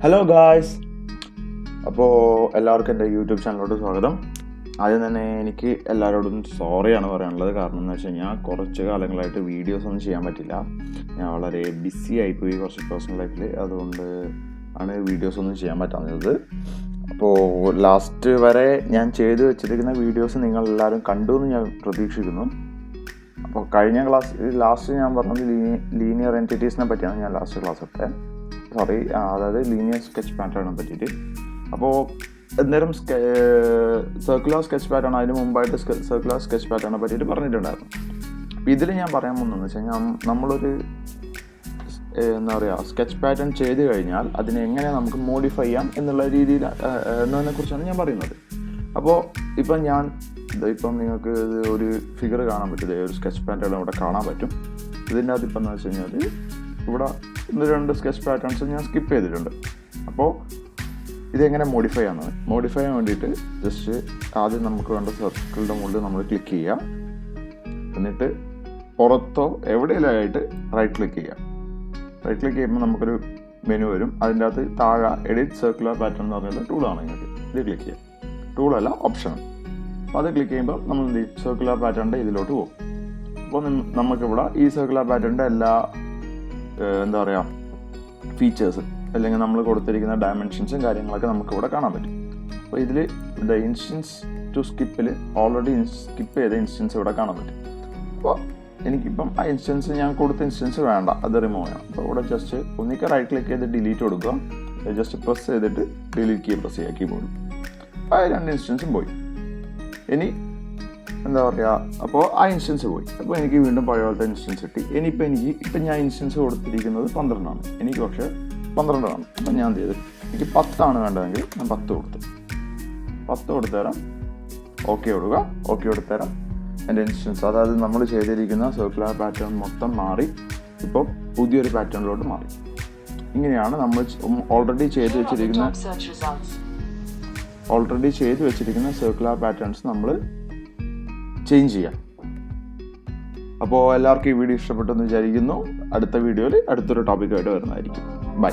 Hello guys, അപ്പോൾ എല്ലാവർക്കും എൻ്റെ യൂട്യൂബ് ചാനലിലോട്ട് സ്വാഗതം. ആദ്യം തന്നെ എനിക്ക് എല്ലാവരോടും സോറിയാണ് പറയാനുള്ളത്. കാരണം എന്ന് വെച്ച് കഴിഞ്ഞാൽ കുറച്ച് കാലങ്ങളായിട്ട് വീഡിയോസ് ഒന്നും ചെയ്യാൻ പറ്റില്ല. ഞാൻ വളരെ ബിസി ആയിപ്പോയി കുറച്ച് പേഴ്സണൽ ലൈഫിൽ. അതുകൊണ്ട് ആണ് വീഡിയോസ് ഒന്നും ചെയ്യാൻ പറ്റാത്തത്. അപ്പോൾ ലാസ്റ്റ് വരെ ഞാൻ ചെയ്തു വെച്ചിരിക്കുന്ന വീഡിയോസ് നിങ്ങളെല്ലാവരും കണ്ടു എന്ന് ഞാൻ പ്രതീക്ഷിക്കുന്നു. അപ്പോൾ കഴിഞ്ഞ ലാസ്റ്റ് ഞാൻ പറഞ്ഞത് ലീനിയർ എൻറ്റിറ്റീസിനെ പറ്റിയാണ് ഞാൻ ലാസ്റ്റ് ക്ലാസ് എടുത്തത്. അതായത് ലീനിയർ സ്കെച്ച് പാറ്റേണിനെ പറ്റിയിട്ട്. അപ്പോൾ അന്നേരം സർക്കുലർ സ്കെച്ച് പാറ്റേൺ അതിന് മുമ്പായിട്ട് സർക്കുലർ സ്കെച്ച് പാറ്റേണിനെ പറ്റിയിട്ട് പറഞ്ഞിട്ടുണ്ടായിരുന്നു. അപ്പോൾ ഇതിൽ ഞാൻ പറയാൻ പോകുന്നതെന്ന് വെച്ച് കഴിഞ്ഞാൽ നമ്മളൊരു എന്താ പറയുക സ്കെച്ച് പാറ്റേൺ ചെയ്ത് കഴിഞ്ഞാൽ അതിനെ എങ്ങനെ നമുക്ക് മോഡിഫൈ ചെയ്യാം എന്നുള്ള രീതിയിൽ എന്നതിനെക്കുറിച്ചാണ് ഞാൻ പറയുന്നത്. അപ്പോൾ ഇപ്പം നിങ്ങൾക്ക് ഒരു ഫിഗർ കാണാൻ പറ്റില്ല, ഒരു സ്കെച്ച് പാറ്റേൺ ഇവിടെ കാണാൻ പറ്റും. ഇതിൻ്റെ അകത്ത് ഇപ്പം എന്ന് വെച്ച് കഴിഞ്ഞാൽ ഇവിടെ 2 സ്കെച്ച് പാറ്റേൺസ് ഞാൻ സ്കിപ്പ് ചെയ്തിട്ടുണ്ട്. അപ്പോൾ ഇതെങ്ങനെ മോഡിഫൈ ചെയ്യാൻ വേണ്ടിയിട്ട് ജസ്റ്റ് ആദ്യം നമുക്ക് വേണ്ട സർക്കിളിൻ്റെ മുകളിൽ നമ്മൾ ക്ലിക്ക് ചെയ്യുക. എന്നിട്ട് പുറത്തോ എവിടെയെല്ലാമായിട്ട് റൈറ്റ് ക്ലിക്ക് ചെയ്യുക. റൈറ്റ് ക്ലിക്ക് ചെയ്യുമ്പോൾ നമുക്കൊരു മെനു വരും. അതിൻ്റെ അകത്ത് താഴെ എഡിറ്റ് സർക്കുലർ പാറ്റേൺ എന്ന് പറഞ്ഞുള്ള ടൂളാണ് നിങ്ങൾക്ക്. ഇത് ക്ലിക്ക് ചെയ്യുക. ടൂളല്ല, ഓപ്ഷൻ. അപ്പോൾ അത് ക്ലിക്ക് ചെയ്യുമ്പോൾ നമ്മൾ സർക്കുലർ പാറ്റേണിൻ്റെ ഇതിലോട്ട് പോകും. അപ്പോൾ നമുക്കിവിടെ ഈ സർക്കുലർ പാറ്റേണിൻ്റെ എല്ലാ എന്താ പറയുക ഫീച്ചേഴ്സ് അല്ലെങ്കിൽ നമ്മൾ കൊടുത്തിരിക്കുന്ന ഡയമെൻഷൻസും കാര്യങ്ങളൊക്കെ നമുക്കിവിടെ കാണാൻ പറ്റും. അപ്പോൾ ഇതിൽ ഇൻസ്റ്റൻസ് ടു സ്കിപ്പിൽ ഓൾറെഡി സ്കിപ്പ് ചെയ്ത ഇൻസ്റ്റൻസ് ഇവിടെ കാണാൻ പറ്റും. അപ്പോൾ എനിക്കിപ്പം ആ ഇൻസ്റ്റൻസ് ഞാൻ കൊടുത്ത ഇൻസ്റ്റൻസ് വേണ്ട, അത് റിമൂവ് ചെയ്യണം. അപ്പോൾ ഇവിടെ ജസ്റ്റ് ഒന്നിക്ക് റൈറ്റ് ക്ലിക്ക് ചെയ്ത് ഡിലീറ്റ് കൊടുക്കുക. ജസ്റ്റ് പ്രസ് ചെയ്തിട്ട് ഡിലീറ്റ് കീ പ്രസ് ചെയ്യുക കീബോർഡിൽ. ആ 2 ഇൻസ്റ്റൻസും പോയി. ഇനി എന്താ പറയുക, അപ്പോൾ ആ ഇൻസ്റ്റൻസ് പോയി. അപ്പോൾ എനിക്ക് വീണ്ടും പഴയ പോലത്തെ ഇൻസ്റ്റൻസ് കിട്ടി. ഇപ്പം ഞാൻ ഇൻസ്റ്റൻസ് കൊടുത്തിരിക്കുന്നത് 12 എനിക്ക് പക്ഷേ 12 ആണ്. അപ്പം ഞാൻ എന്ത് ചെയ്തു, എനിക്ക് 10 വേണ്ടതെങ്കിൽ ഞാൻ 10 കൊടുത്തു തരാം. ഓക്കെ കൊടുക്കുക. ഓക്കെ കൊടുത്തു തരാം. എൻ്റെ ഇൻസ്റ്റൻസ്, അതായത് നമ്മൾ ചെയ്തിരിക്കുന്ന സർക്കുലർ പാറ്റേൺ മൊത്തം മാറി ഇപ്പോൾ പുതിയൊരു പാറ്റേണിലോട്ട് മാറി. ഇങ്ങനെയാണ് നമ്മൾ ഓൾറെഡി ചെയ്ത് വെച്ചിരിക്കുന്ന സർക്കുലർ പാറ്റേൺസ് നമ്മൾ ചേഞ്ച് ചെയ്യാം. അപ്പോൾ എല്ലാവർക്കും ഈ വീഡിയോ ഇഷ്ടപ്പെട്ടെന്ന് വിചാരിക്കുന്നു. അടുത്ത വീഡിയോയിൽ അടുത്തൊരു ടോപ്പിക്കായിട്ട് വരുന്നതായിരിക്കും. ബൈ.